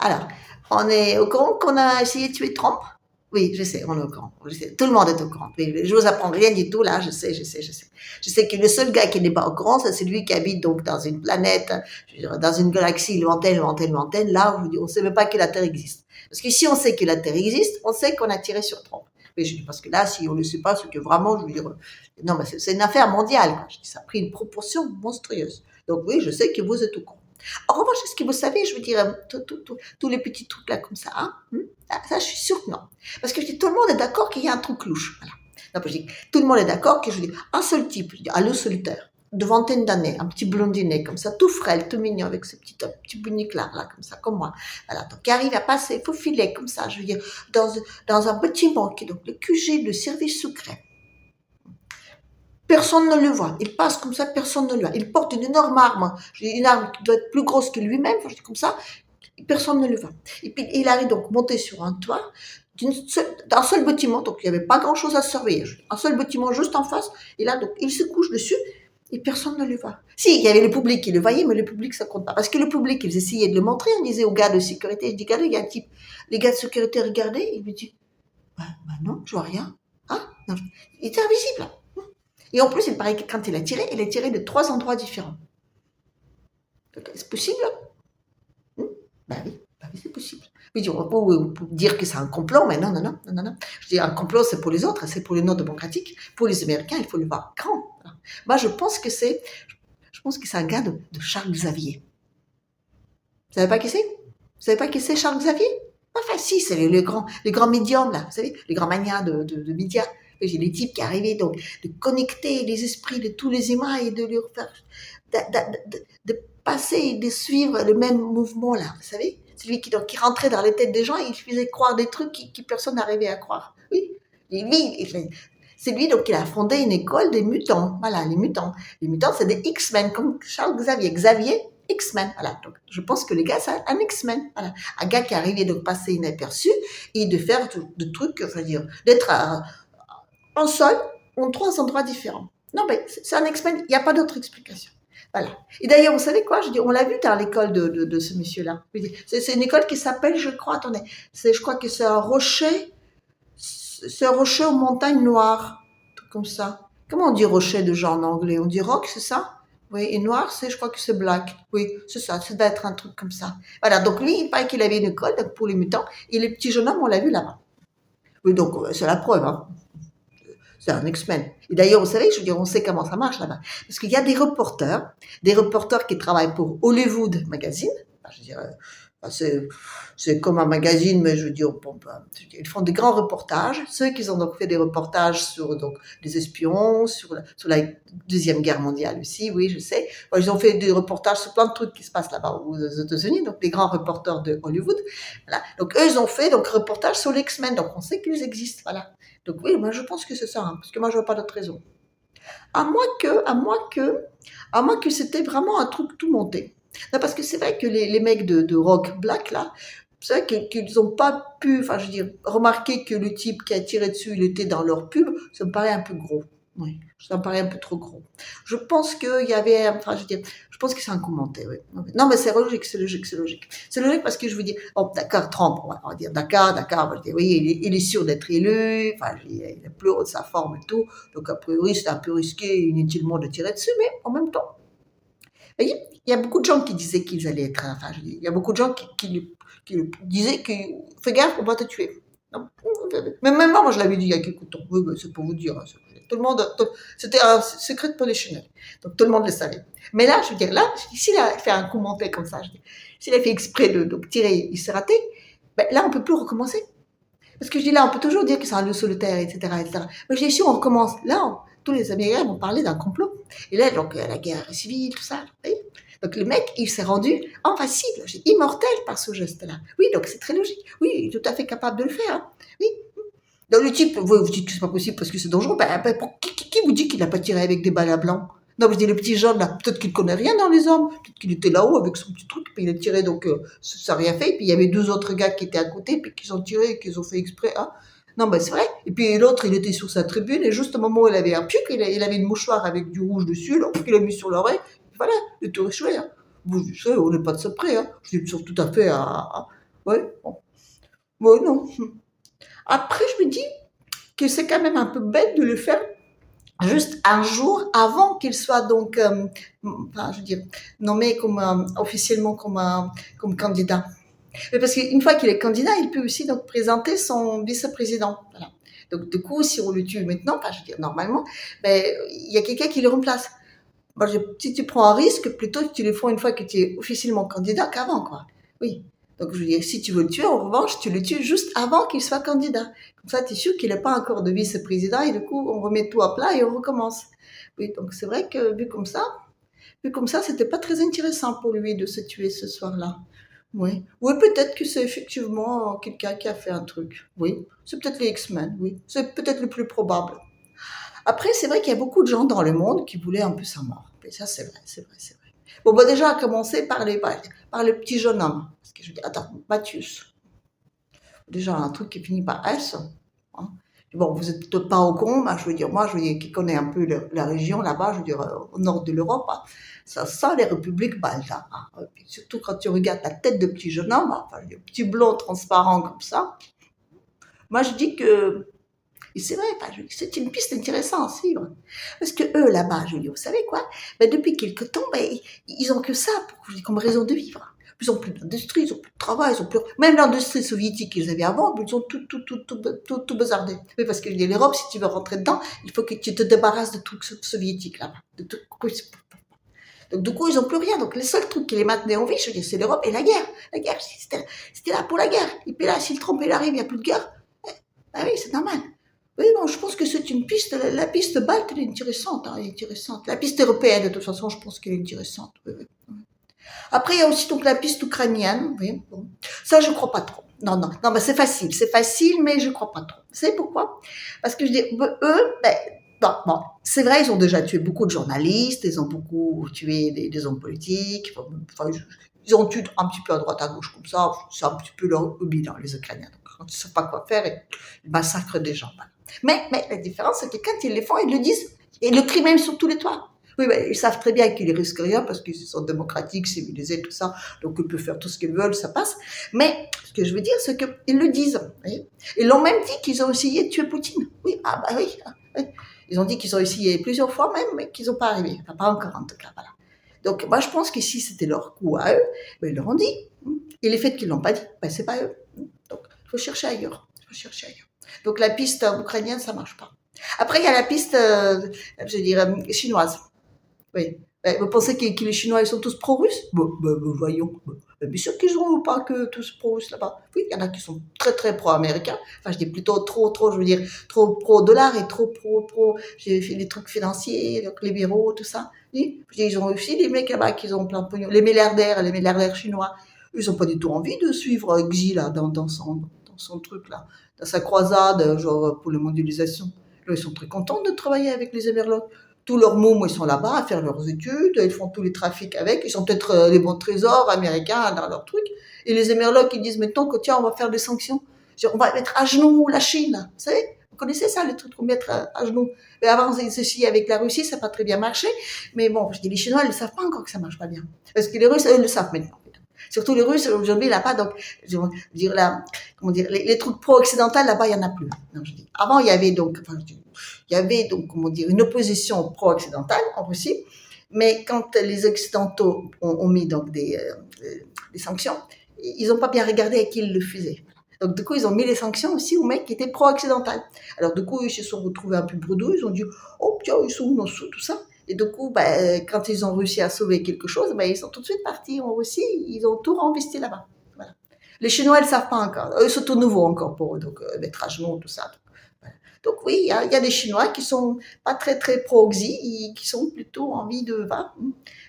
Alors, on est au courant qu'on a essayé de tuer Trump? Oui, je sais, on est au courant. Je sais. Tout le monde est au courant. Je vous apprends rien du tout là, je sais. Je sais que le seul gars qui n'est pas au courant, c'est celui qui habite donc dans une planète, je veux dire, dans une galaxie lointaine, là où on ne sait même pas que la Terre existe. Parce que si on sait que la Terre existe, on sait qu'on a tiré sur Trump. Mais je dis parce que là, si on ne le sait pas, c'est que vraiment, je veux dire, non, mais c'est une affaire mondiale. Quoi. Je dis, ça a pris une proportion monstrueuse. Donc oui, je sais que vous êtes au courant. En revanche, est-ce que vous savez, je veux dire, tous les petits trucs là comme ça, hein, ça, je suis sûre que non. Parce que je dis, tout le monde est d'accord qu'il y a un truc louche. Voilà. Donc, je dis, tout le monde est d'accord que je dis, un seul type, je dis, à l'eau solitaire, de vingtaine d'années, un petit blondinet comme ça, tout frêle, tout mignon, avec ce petit bunique là, comme ça, comme moi. Voilà, donc, qui arrive à passer, faufiler comme ça, je veux dire, dans un bâtiment qui est donc le QG de service secret. Personne ne le voit. Il passe comme ça, personne ne le voit. Il porte une énorme arme. Une arme qui doit être plus grosse que lui-même, comme ça. Personne ne le voit. Et puis, il arrive donc monter sur un toit d'un seul bâtiment. Donc, il n'y avait pas grand-chose à surveiller. Un seul bâtiment juste en face. Et là, donc, il se couche dessus et personne ne le voit. Si, il y avait le public qui le voyait, mais le public, ça compte pas. Parce que le public, ils essayaient de le montrer. On disait aux gars de sécurité, je dis, regardez, il y a un type. Les gars de sécurité regardaient. Il me dit, bah non, je vois rien. Hein? Non, il était invisible. Et en plus, il paraît que quand il a tiré de 3 endroits différents. C'est possible? Ben oui, c'est possible. Oui, on peut dire que c'est un complot, mais non. Je dis, un complot, c'est pour les autres, c'est pour les non-démocratiques. Pour les Américains, il faut le voir grand. Moi, je pense que c'est un gars de Charles Xavier. Vous savez pas qui c'est? Vous savez pas qui c'est Charles Xavier? Enfin, si, c'est les grands médiums, là, vous savez, les grands manias de médias. J'ai les types qui arrivaient donc de connecter les esprits de tous les humains et de leur faire de passer et de suivre le même mouvement là, vous savez, celui qui rentrait dans les têtes des gens et il faisait croire des trucs qui personne n'arrivait à croire. Oui, et lui, c'est lui donc qui a fondé une école des mutants. Voilà, les mutants. Les mutants, c'est des X-Men comme Charles Xavier. X-Men, voilà. Donc, je pense que les gars, c'est un X-Men, voilà. Un gars qui arrivait de passer inaperçu et de faire de trucs, enfin dire, d'être en sol, en 3 endroits différents. Non, mais c'est un X-Men, il n'y a pas d'autre explication. Voilà. Et d'ailleurs, vous savez quoi? Je dis, on l'a vu dans l'école de ce monsieur-là. C'est une école qui s'appelle, je crois, attendez, je crois que c'est un rocher aux montagnes noires, tout comme ça. Comment on dit rocher de genre en anglais? On dit rock, c'est ça? Oui, et noir, je crois que c'est black. Oui, c'est ça doit être un truc comme ça. Voilà, donc lui, il paraît qu'il avait une école pour les mutants, et les petits jeunes hommes, on l'a vu là-bas. Oui, donc c'est la preuve, hein. C'est un X-Men. Et d'ailleurs, vous savez, je veux dire, on sait comment ça marche là-bas. Parce qu'il y a des reporters qui travaillent pour Hollywood Magazine. Enfin, je veux dire, c'est comme un magazine, mais je veux dire, ils font des grands reportages. Ceux qui ont donc fait des reportages sur donc des espions, sur la Deuxième Guerre mondiale aussi, oui, je sais. Ils ont fait des reportages sur plein de trucs qui se passent là-bas aux États-Unis, donc des grands reporters de Hollywood. Voilà. Donc eux, ils ont fait donc reportage sur les X-Men, donc on sait qu'ils existent, voilà. Donc oui, moi je pense que c'est ça, hein, parce que moi je vois pas d'autre raison. À moins que c'était vraiment un truc tout monté. Non, parce que c'est vrai que les mecs de rock black là, c'est vrai qu'ils n'ont pas pu, enfin je veux dire, remarquer que le type qui a tiré dessus, il était dans leur pub, ça me paraît un peu gros. Oui, ça me paraît un peu trop gros. Je pense qu'il y avait, enfin je veux dire, je pense que c'est un commentaire, oui. Non mais c'est logique. C'est logique parce que je veux dire, oh d'accord, Trump, on va dire d'accord, on va dire, oui, il est sûr d'être élu, enfin il est plus haut de sa forme et tout, donc a priori c'est un peu risqué inutilement de tirer dessus, mais en même temps, vous voyez, il y a beaucoup de gens qui disaient qu'ils allaient être, enfin je dis, il y a beaucoup de gens qui disaient que fais gaffe, on va te tuer. Non. Mais même moi je l'avais dit il y a quelques temps. Oui, c'est pour vous dire. Tout le monde, c'était un secret de polichinelle. Donc tout le monde le savait. Mais là, je veux dire, là, s'il a fait un commentaire comme ça, s'il a fait exprès de tirer, il s'est raté, ben là, on peut plus recommencer. Parce que je dis là, on peut toujours dire que c'est un loup solitaire, etc., etc. Mais je dis, si on recommence, là, tous les Américains vont parler d'un complot. Et là, donc, la guerre civile, tout ça, vous voyez. Donc le mec, il s'est rendu invincible, immortel par ce geste-là. Oui, donc c'est très logique. Oui, il est tout à fait capable de le faire. Hein. Oui. Donc le type, vous dites que c'est pas possible parce que c'est dangereux. Qui vous dit qu'il n'a pas tiré avec des balles à blanc? Non, je dis le petit jeune là, peut-être qu'il connaît rien dans les armes, peut-être qu'il était là-haut avec son petit truc, puis il a tiré, donc ça n'a rien fait. Puis il y avait 2 autres gars qui étaient à côté, puis qui ont tiré, qui ont fait exprès. Hein. Non, ben c'est vrai. Et puis l'autre, il était sur sa tribune, et juste au moment où il avait un puc, il avait une mouchoir avec du rouge dessus, donc il a mis sur l'oreille. Voilà, il était échoué. Hein. Vous savez, on n'est pas de ce près. Hein. Je dis tout à fait à Oui, bon. Oui, non. Après, je me dis que c'est quand même un peu bête de le faire juste un jour avant qu'il soit donc, enfin, je veux dire, nommé comme officiellement comme candidat. Mais parce qu'une fois qu'il est candidat, il peut aussi donc présenter son vice-président. Voilà. Donc du coup, si on le tue maintenant, enfin, je veux dire normalement, ben il y a quelqu'un qui le remplace. Moi, si tu prends un risque, plutôt que tu le fais une fois que tu es officiellement candidat qu'avant, quoi. Oui. Donc, je veux dire, si tu veux le tuer, en revanche, tu le tues juste avant qu'il soit candidat. Comme ça, tu es sûr qu'il n'est pas encore de vice-président et du coup, on remet tout à plat et on recommence. Oui, donc c'est vrai que vu comme ça, c'était pas très intéressant pour lui de se tuer ce soir-là. Oui. Oui, peut-être que c'est effectivement quelqu'un qui a fait un truc. Oui. C'est peut-être les X-Men, oui. C'est peut-être le plus probable. Après, c'est vrai qu'il y a beaucoup de gens dans le monde qui voulaient un peu sa mort. Et ça, c'est vrai, c'est vrai, c'est vrai. Bon, bah déjà, à commencer par le petit jeune homme. Parce que je dis, attends, Mathius. Déjà, un truc qui finit par S. Hein. Bon, vous êtes peut-être pas au con, mais je veux dire, moi, je veux dire, qui connais un peu la région là-bas, je veux dire, au nord de l'Europe, hein, ça sent les républiques baltes. Hein. Surtout quand tu regardes la tête de petit jeune homme, enfin, le petit blond transparent comme ça. Moi, je dis que et c'est vrai, enfin, c'est une piste intéressante à suivre. Parce que eux, là-bas, je dis, vous savez quoi, ben, depuis quelque temps, ben, ils ont que ça comme raison de vivre. Ils ont plus d'industrie, ils ont plus de travail, ils ont plus... Même l'industrie soviétique qu'ils avaient avant, ils ont tout bazardé. Oui, parce que l'Europe, si tu veux rentrer dedans, il faut que tu te débarrasses de tout soviétique là-bas. Donc, du coup, ils n'ont plus rien. Donc, les seuls trucs qui les maintenaient en vie, je veux dire, c'est l'Europe et la guerre. La guerre, c'était là pour la guerre. Et puis là, si le Trump il arrive, il n'y a plus de guerre. Ah oui, c'est normal. Oui, bon, je pense que c'est une piste, la piste balte, elle est intéressante, hein, elle est intéressante. La piste européenne, de toute façon, je pense qu'elle est intéressante. Oui, oui. Après, il y a aussi donc la piste ukrainienne, oui, bon. Ça, je crois pas trop. Non, non, non, mais c'est facile, mais je crois pas trop. Vous savez pourquoi? Parce que je dis, eux, ben, bon, c'est vrai, ils ont déjà tué beaucoup de journalistes, ils ont beaucoup tué des hommes politiques, enfin, ils ont tué un petit peu à droite à gauche comme ça, c'est un petit peu leur hobby, dans les Ukrainiens. Donc, quand ils ne savent pas quoi faire, ils massacrent des gens. Voilà. Mais la différence, c'est que quand ils les font, ils le disent, et ils le crient même sur tous les toits. Oui, mais ils savent très bien qu'ils ne risquent rien parce qu'ils sont démocratiques, civilisés, tout ça. Donc, ils peuvent faire tout ce qu'ils veulent, ça passe. Mais ce que je veux dire, c'est qu'ils le disent. Oui. Ils l'ont même dit qu'ils ont essayé de tuer Poutine. Oui, ah bah oui. Oui. Ils ont dit qu'ils ont essayé plusieurs fois même, mais qu'ils n'ont pas arrivé. Enfin, pas encore en tout cas. Voilà. Donc, moi, je pense que si c'était leur coup à eux, ben, ils l'auront dit. Et les faits qu'ils ne l'ont pas dit, ben, c'est pas eux. Donc, il faut chercher ailleurs. Il faut chercher ailleurs. Donc, la piste ukrainienne, ça marche pas. Après, il y a la piste, je dirais, chinoise. Oui. Vous pensez que les Chinois, ils sont tous pro-russes? Voyons. Bien sûr qu'ils n'ont pas que tous pro-russes là-bas. Oui, il y en a qui sont très, très pro-américains. Enfin, je dis plutôt trop, je veux dire, trop pro-dollar et trop pro, j'ai fait les trucs financiers, donc les bureaux, tout ça. Oui. Ils ont aussi des mecs là-bas qui ont plein de pognon. Les milliardaires chinois, ils n'ont pas du tout envie de suivre Xi là, dans son truc là, dans sa croisade, genre, pour la mondialisation. Là, ils sont très contents de travailler avec les Émerlocs. Tous leurs mômes, ils sont là-bas à faire leurs études, ils font tous les trafics avec, ils sont peut-être les bons trésors américains dans leur truc. Et les Émerlocs, ils disent maintenant que tiens, on va faire des sanctions. On va mettre à genoux la Chine. Vous savez, vous connaissez ça, les trucs qu'on met à genoux. Mais avant, ceci avec la Russie, ça n'a pas très bien marché. Mais bon, je dis, les Chinois, ils ne savent pas encore que ça marche pas bien. Parce que les Russes, eux, le savent maintenant. Surtout les Russes, aujourd'hui, là-bas, donc, je veux dire, là, comment dire, les trucs pro-occidentaux, là-bas, il n'y en a plus. Non, je dis. Avant, il y avait donc, enfin, il y avait donc, comment dire, une opposition pro-occidentale en Russie, mais quand les Occidentaux ont mis donc des sanctions, ils n'ont pas bien regardé à qui ils le faisaient. Donc, du coup, ils ont mis les sanctions aussi aux mecs qui étaient pro-occidentaux. Alors, du coup, ils se sont retrouvés un peu bredouilles, ils ont dit, oh, tiens, ils sont où dans tout ça? Et du coup, quand ils ont réussi à sauver quelque chose, ils sont tout de suite partis en Russie, ils ont tout réinvesti là-bas. Voilà. Les Chinois, ils ne savent pas encore. Eux, c'est tout nouveau encore pour eux, donc mettre à genoux, tout ça. Donc oui, il y a des Chinois qui sont pas très très pro-Xi, qui sont plutôt envie de va.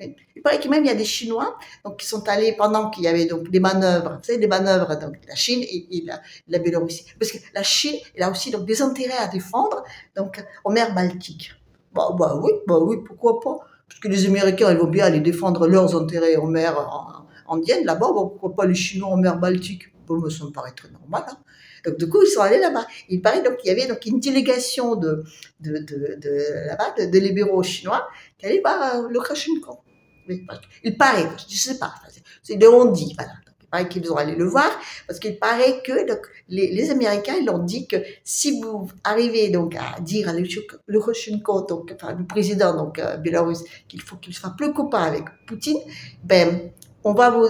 Il paraît que même il y a des Chinois donc qui sont allés pendant qu'il y avait donc des manœuvres, vous savez, des manœuvres donc la Chine et la Biélorussie, parce que la Chine elle a aussi donc des intérêts à défendre donc en mer Baltique. Oui, pourquoi pas? Parce que les Américains ils vont bien aller défendre leurs intérêts en mer indienne là-bas, pourquoi pas les Chinois en mer Baltique? Bon, ça me paraît très normal. Hein. Donc, du coup, ils sont allés là-bas. Il paraît donc qu'il y avait donc une délégation là-bas, de libéraux chinois, qui allait voir Lukashenko. Il paraît, je ne sais pas, c'est de on dit, voilà. paraît qu'ils ont allé le voir, parce qu'il paraît que donc, les Américains, ils ont dit que si vous arrivez donc à dire à Lukashenko, donc, enfin, le président donc, biélorusse, qu'il faut qu'il soit plus copain avec Poutine, ben, on va vous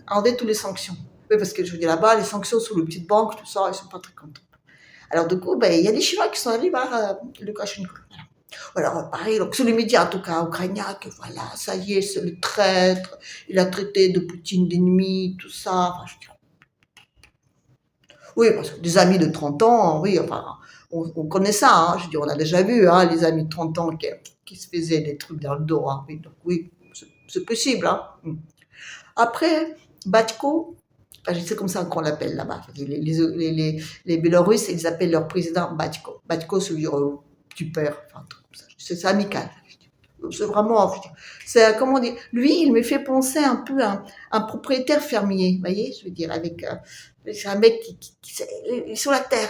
enlever toutes les sanctions. Oui, parce que je veux dire, là-bas, les sanctions sur les petites banques, tout ça, ils sont pas très contents. Alors, du coup, ben, il y a des Chinois qui sont allés voir Lukashenko. Alors, pareil, donc sur les médias, en tout cas, ukrainiens, que voilà, ça y est, c'est le traître, il a traité de Poutine d'ennemi, tout ça. Enfin, je dis, oui, parce que des amis de 30 ans, oui, enfin, on connaît ça, hein, je dis, on a déjà vu, hein, les amis de 30 ans qui se faisaient des trucs dans le dos, hein, oui, donc oui, c'est possible, hein. Après, Batko, enfin, c'est comme ça qu'on l'appelle là-bas. Les Biélorusses, ils appellent leur président Batko. Batko, ça veut dire tu perds, enfin, c'est amical. C'est vraiment, c'est comment dire, lui, il me fait penser un peu à un propriétaire fermier, vous voyez, je veux dire, avec c'est un mec qui est sur la terre,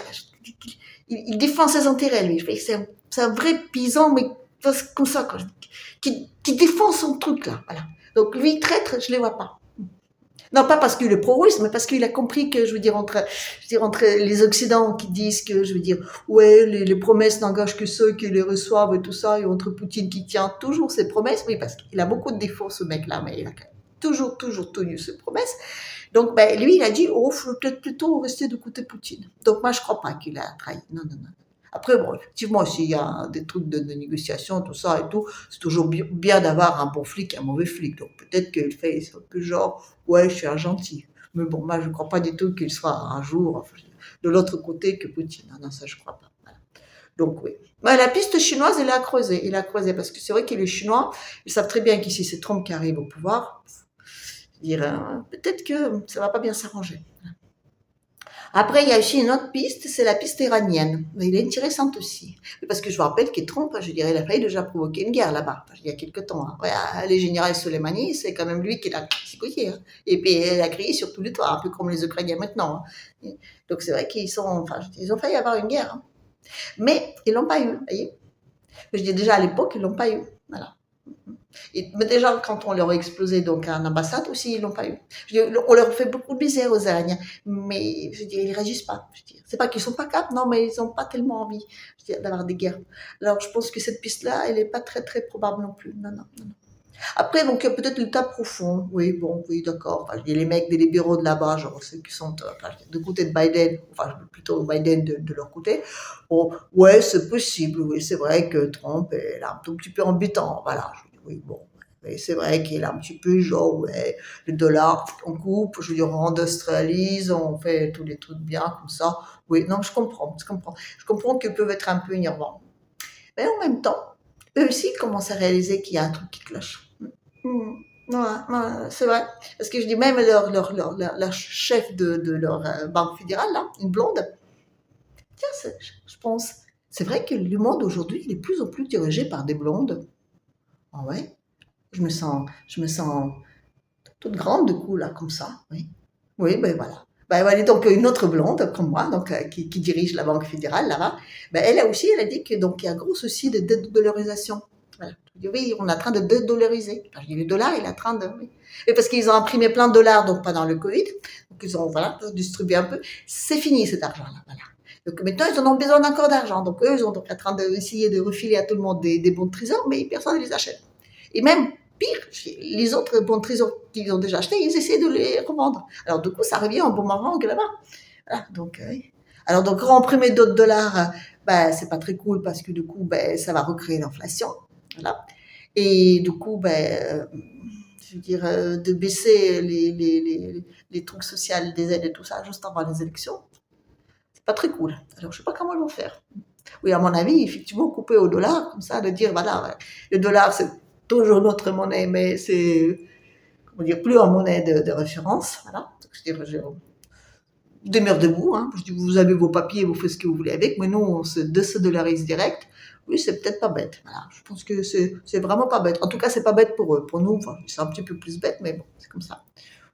il défend ses intérêts, lui. C'est un vrai paysan, mais comme ça, quoi, qui défend son truc là, voilà. Donc lui, traître, je les vois pas. Non, pas parce qu'il est pro-russe, mais parce qu'il a compris que, entre les Occidentaux qui disent que, je veux dire, ouais, les promesses n'engagent que ceux qui les reçoivent et tout ça, et entre Poutine qui tient toujours ses promesses, oui, parce qu'il a beaucoup de défauts, ce mec-là, mais il a toujours tenu ses promesses. Donc, ben, lui, il a dit, oh, faut peut-être plutôt rester de côté Poutine. Donc, moi, je crois pas qu'il a trahi. Non, non, non. Après, bon, effectivement, s'il y a des trucs de négociation, tout ça et tout, c'est toujours bien d'avoir un bon flic et un mauvais flic. Donc, peut-être qu'il fait un peu genre, ouais, je suis un gentil. Mais bon, moi, je ne crois pas du tout qu'il soit un jour enfin, de l'autre côté que Poutine. Non, non, ça, je ne crois pas. Voilà. Donc, oui. Mais la piste chinoise, il a creusé. Il a creusé parce que c'est vrai que les Chinois, ils savent très bien qu'ici, c'est Trump qui arrive au pouvoir. Peut-être que ça ne va pas bien s'arranger. Après, il y a aussi une autre piste, c'est la piste iranienne. Mais elle est intéressante aussi. Parce que je vous rappelle que Trump, je dirais, il a failli déjà provoquer une guerre là-bas, il y a quelques temps. Hein. Ouais, les généraux Soleimani, c'est quand même lui qui l'a psychoté. Hein. Et puis, il a crié sur tout le toit, un peu comme les Ukrainiens maintenant. Hein. Donc, c'est vrai qu'ils ils ont failli avoir une guerre. Hein. Mais ils l'ont pas eu, vous voyez. Je dis déjà à l'époque, ils l'ont pas eu. Voilà. Mais déjà, quand on leur a explosé donc un ambassade aussi, ils l'ont pas eu. On leur fait beaucoup de misère aux Iraniens, mais je dis, ils réagissent pas. C'est pas qu'ils sont pas capables, non, mais ils ont pas tellement envie d'avoir des guerres. Alors, je pense que cette piste-là, elle est pas très très probable non plus. Non, non, non. Après, donc, peut-être l'état profond. Oui, bon, oui, d'accord. Enfin, je dis les mecs des libéraux de là-bas, genre ceux qui sont de côté de Biden, enfin, plutôt Biden de leur côté. Bon, ouais, c'est possible. Oui, c'est vrai que Trump est là un tout petit peu embêtant. Voilà. Je dis, oui, bon. Mais c'est vrai qu'il est un petit peu genre, ouais, le dollar, on coupe, je veux dire, on industrialise, on fait tous les trucs bien, comme ça. Oui, non, je comprends, je comprends. Je comprends qu'ils peuvent être un peu énervants. Mais en même temps, eux aussi commencent à réaliser qu'il y a un truc qui cloche. Mmh. Ouais, ouais, c'est vrai. Parce que je dis même leur chef de leur banque fédérale, là, une blonde, tiens, je pense, c'est vrai que le monde aujourd'hui, il est de plus en plus dirigé par des blondes. Ah ouais, je me sens toute grande du coup, là, comme ça, oui. Oui, ben voilà. Ben voilà, donc une autre blonde comme moi, donc qui dirige la Banque fédérale là-bas, ben elle a aussi, elle a dit que donc il y a un gros souci de dédollarisation. Voilà. Je dis, oui, on est en train de dédollariser. Je dis, le dollar, il est en train de. Oui. Et parce qu'ils ont imprimé plein de dollars donc pendant le Covid, donc ils ont voilà distribué un peu. C'est fini cet argent-là, voilà. Donc maintenant ils en ont besoin encore d'argent. Donc eux, ils sont donc en train d'essayer de refiler à tout le monde des bons de trésor, mais personne ne les achète. Et même pire, les autres bons trésors qu'ils ont déjà achetés, ils essaient de les revendre. Alors du coup, ça revient en boomerang là-bas. Voilà, donc, alors donc remprimer d'autres dollars, c'est pas très cool parce que du coup, ça va recréer l'inflation. Voilà. Et du coup, je veux dire, de baisser les trucs sociaux, des aides et tout ça, juste avant les élections, c'est pas très cool. Alors je sais pas comment ils vont faire. Oui, à mon avis, effectivement, couper au dollar, comme ça, de dire, voilà, le dollar, c'est toujours notre monnaie, mais c'est, comment dire, plus en monnaie de référence, voilà. Donc, je veux dire, démerdez-vous, hein. Je dis, vous avez vos papiers, vous faites ce que vous voulez avec, mais nous, on se dédollarise direct. Oui, c'est peut-être pas bête. Voilà. Je pense que c'est vraiment pas bête. En tout cas, c'est pas bête pour eux. Pour nous, enfin, c'est un petit peu plus bête, mais bon, c'est comme ça.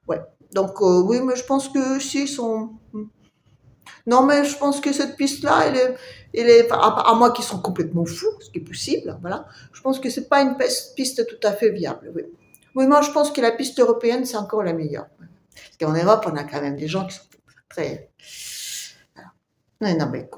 Ouais. Donc, oui, mais je pense que si, ils sont. Non, mais je pense que cette piste-là, à moins qu'ils sont complètement fous, ce qui est possible, voilà. Je pense que c'est pas une piste tout à fait viable. Oui. Oui, moi, je pense que la piste européenne, c'est encore la meilleure. Parce qu'en Europe, on a quand même des gens qui sont très... Non, non, mais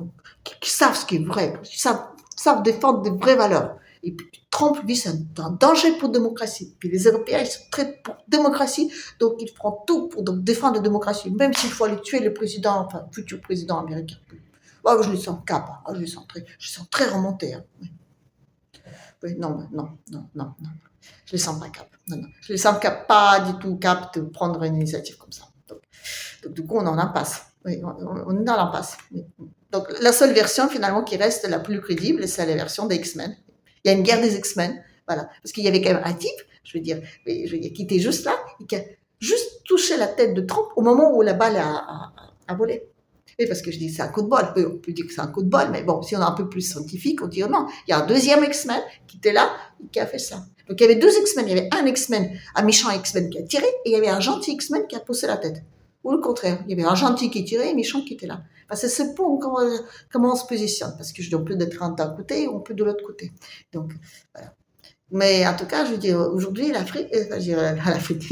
qui savent ce qui est vrai, savent défendre des vraies valeurs. Et puis Trump, lui, c'est un danger pour la démocratie. Puis les Européens, ils sont très pour la démocratie, donc ils feront tout pour donc, défendre la démocratie, même s'il faut aller tuer le président, enfin, le futur président américain. Oh, je le sens cap, hein. Oh, je le sens très remonté. Hein. Oui. Oui, non, non, non, non, non. Je le sens pas cap. Non, non. Je le sens cap, pas du tout cap de prendre une initiative comme ça. Donc du coup, on en impasse. Oui, on est dans l'impasse. Oui. Donc la seule version finalement qui reste la plus crédible, c'est la version des X-Men. Il y a une guerre des X-Men, voilà, parce qu'il y avait quand même un type, qui était juste là, et qui a juste touché la tête de Trump au moment où la balle a volé. Oui, parce que je dis c'est un coup de bol. On peut dire que c'est un coup de bol, mais bon, si on est un peu plus scientifique, on dit oh non, il y a un deuxième X-Men qui était là et qui a fait ça. Donc il y avait deux X-Men. Il y avait un X-Men, un méchant X-Men qui a tiré, et il y avait un gentil X-Men qui a poussé la tête. Ou le contraire, il y avait un gentil qui tirait et un méchant qui était là. Enfin, c'est ce point comment on se positionne, parce que je dis on peut être d'un côté ou on peut de l'autre côté. Donc voilà. Mais en tout cas, je veux dire, aujourd'hui, l'Afrique, l'Afrique,